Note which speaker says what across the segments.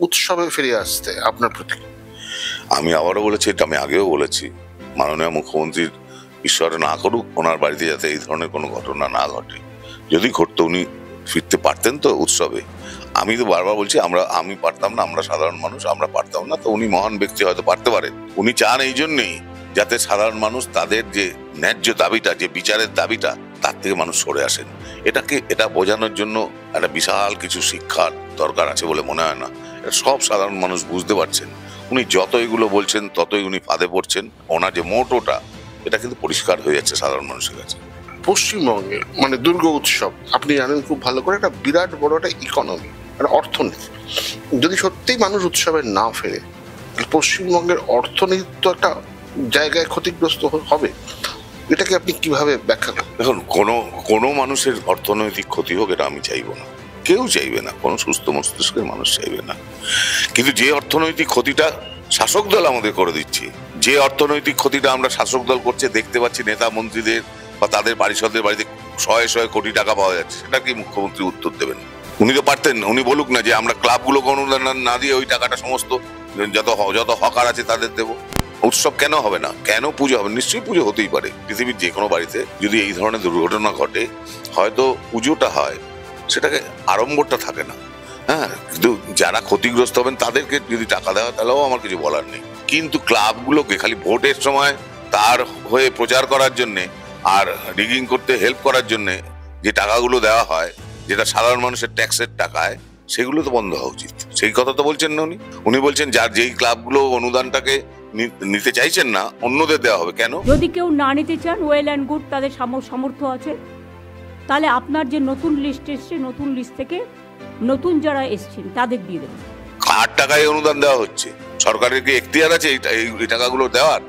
Speaker 1: উৎসবে ফিরে আসতে আপনার প্রতি?
Speaker 2: আমি আবারও বলেছি, এটা আমি আগেও বলেছি, মাননীয় মুখ্যমন্ত্রীর ঈশ্বর না করুক ওনার বাড়িতে যাতে এই ধরনের কোনো ঘটনা না ঘটে। যদি ঘটতো উনি ফিরতে পারতেন তো উৎসবে। আমি তো বারবার বলছি আমি পারতাম না, আমরা সাধারণ মানুষ আমরা পারতাম না, তো উনি মহান ব্যক্তি হয়তো পারতে পারেন। উনি চান এই জন্যেই যাতে সাধারণ মানুষ তাদের যে ন্যায্য দাবিটা, যে বিচারের দাবিটা, তার থেকে মানুষ সরে আসেন। এটা বোঝানোর জন্য একটা বিশাল কিছু শিক্ষার দরকার আছে বলে মনে হয় না। এটা সব সাধারণ মানুষ বুঝতে পারছেন। উনি যত এগুলো বলছেন ততই উনি ফাঁদে পড়ছেন। ওনার যে মোটোটা এটা কিন্তু পরিষ্কার হয়ে যাচ্ছে সাধারণ মানুষের কাছে।
Speaker 1: পশ্চিমবঙ্গে মানে দুর্গা উৎসব আপনি জানেন খুব ভালো করে, একটা বিরাট বড় একটা ইকোনমি, একটা অর্থনীতি। যদি সত্যিই মানুষ উৎসবে না ফেরে, পশ্চিমবঙ্গের অর্থনীতি তো একটা জায়গায় ক্ষতিগ্রস্ত হবে। এটাকে আপনি কিভাবে ব্যাখ্যা করেন?
Speaker 2: দেখুন, কোনো মানুষের অর্থনৈতিক ক্ষতি হোক এটা আমি চাইবো না, কেউ চাইবে না, কোনো সুস্থ মস্তিষ্কের মানুষ চাইবে না। কিন্তু যে অর্থনৈতিক ক্ষতিটা শাসক দল আমাদের করে দিচ্ছে, যে অর্থনৈতিক ক্ষতিটা আমরা শাসক দল করছে দেখতে পাচ্ছি, নেতা মন্ত্রীদের বা তাদের পারিষদদের বাড়িতে শয়ে শয়ে কোটি টাকা পাওয়া যাচ্ছে, সেটা কি মুখ্যমন্ত্রী উত্তর দেবেন? উনি তো পারতেন, উনি বলুক না যে আমরা ক্লাবগুলোকে অনুদান না দিয়ে ওই টাকাটা সমস্ত যত হকার আছে তাদের দেবো। উৎসব কেন হবে না? কেন পুজো হবে? নিশ্চয়ই পুজো হতেই পারে। পৃথিবীর যে কোনো বাড়িতে যদি এই ধরনের দুর্ঘটনা ঘটে, হয়তো পুজোটা হয়, সেটাকে আড়ম্বরটা থাকে না। হ্যাঁ, কিন্তু যারা ক্ষতিগ্রস্ত হবেন তাদেরকে যদি টাকা দেওয়া হয় তাহলেও আমার কিছু বলার নেই। কিন্তু ক্লাবগুলোকে খালি ভোটের সময় তার হয়ে প্রচার করার জন্যে আর রিগিং করতে হেল্প করার জন্যে যে টাকাগুলো দেওয়া হয়, যেটা সাধারণ মানুষের ট্যাক্সের টাকায়, সেগুলো তো বন্ধ হওয়া উচিত। সেই কথা তো বলছেন না উনি বলছেন যেই ক্লাবগুলো অনুদানটাকে নিতে চাইছেন না অন্যদের দেওয়া হবে। কেন?
Speaker 3: যদি কেউ না নিতে চান, ওয়েল অ্যান্ড গুড, তাদের সামর্থ্য আছে, তাহলে আপনার যে নতুন লিস্ট এসছে, নতুন লিস্ট থেকে নতুন যারা এসছেন তাদের দিয়ে দেবেন।
Speaker 2: কার টাকায় অনুদান দেওয়া হচ্ছে? সরকারের কি এখতিয়ার আছে এই টাকাগুলো দেওয়ার?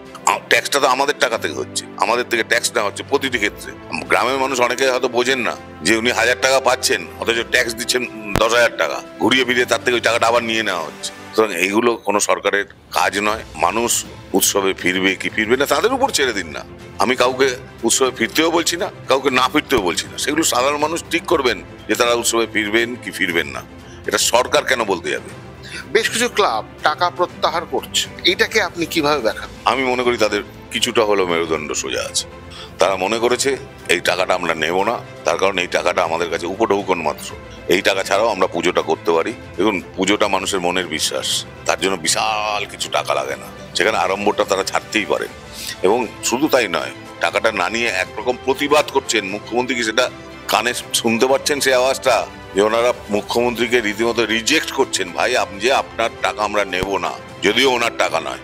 Speaker 2: ট্যাক্সটা তো আমাদের টাকা থেকে হচ্ছে, আমাদের থেকে ট্যাক্স নেওয়া হচ্ছে প্রতিটি ক্ষেত্রে। গ্রামের মানুষ অনেকে হয়তো বোঝেন না যে উনি 1000 টাকা পাচ্ছেন, অথচ ট্যাক্স দিচ্ছেন 10,000 টাকা, ঘুরিয়ে ফিরিয়ে তার থেকে ওই টাকাটা আবার নিয়ে নেওয়া হচ্ছে। সুতরাং এইগুলো কোনো সরকারের কাজ নয়। মানুষ উৎসবে ফিরবে কি ফিরবে না তাদের উপর ছেড়ে দিন না। আমি কাউকে উৎসবে ফিরতেও বলছি না, কাউকে না ফিরতেও বলছি না। সেগুলো সাধারণ মানুষ ঠিক করবেন যে তারা উৎসবে ফিরবেন কি ফিরবেন না। এটা সরকার কেন বলতে যাবে?
Speaker 1: বেশ কিছু ক্লাব টাকা প্রত্যাহার করছে, এইটাকে আপনি কিভাবে ব্যাখ্যা?
Speaker 2: আমি মনে করি তাদের কিছুটা হলেও মেরুদণ্ড সোজা আছে। তারা মনে করেছে এই টাকাটা আমরা নেব না, তার কারণ এই টাকাটা আমাদের কাছে উপঢৌকন মাত্র। এই টাকা ছাড়াও আমরা পুজোটা করতে পারি। দেখুন, পুজোটা মানুষের মনের বিশ্বাস, তার জন্য বিশাল কিছু টাকা লাগে না, সেখানে আড়ম্বরটা তারা ছাড়তেই পারেন। এবং শুধু তাই নয়, টাকাটা না নিয়ে একরকম প্রতিবাদ করছেন। মুখ্যমন্ত্রী কি সেটা কানে শুনতে পাচ্ছেন সেই আওয়াজটা? যে ওনারা মুখ্যমন্ত্রীকে রীতিমতো রিজেক্ট করছেন, ভাই আপনি যে আপনার টাকা আমরা নেব না, যদিও ওনার টাকা নয়।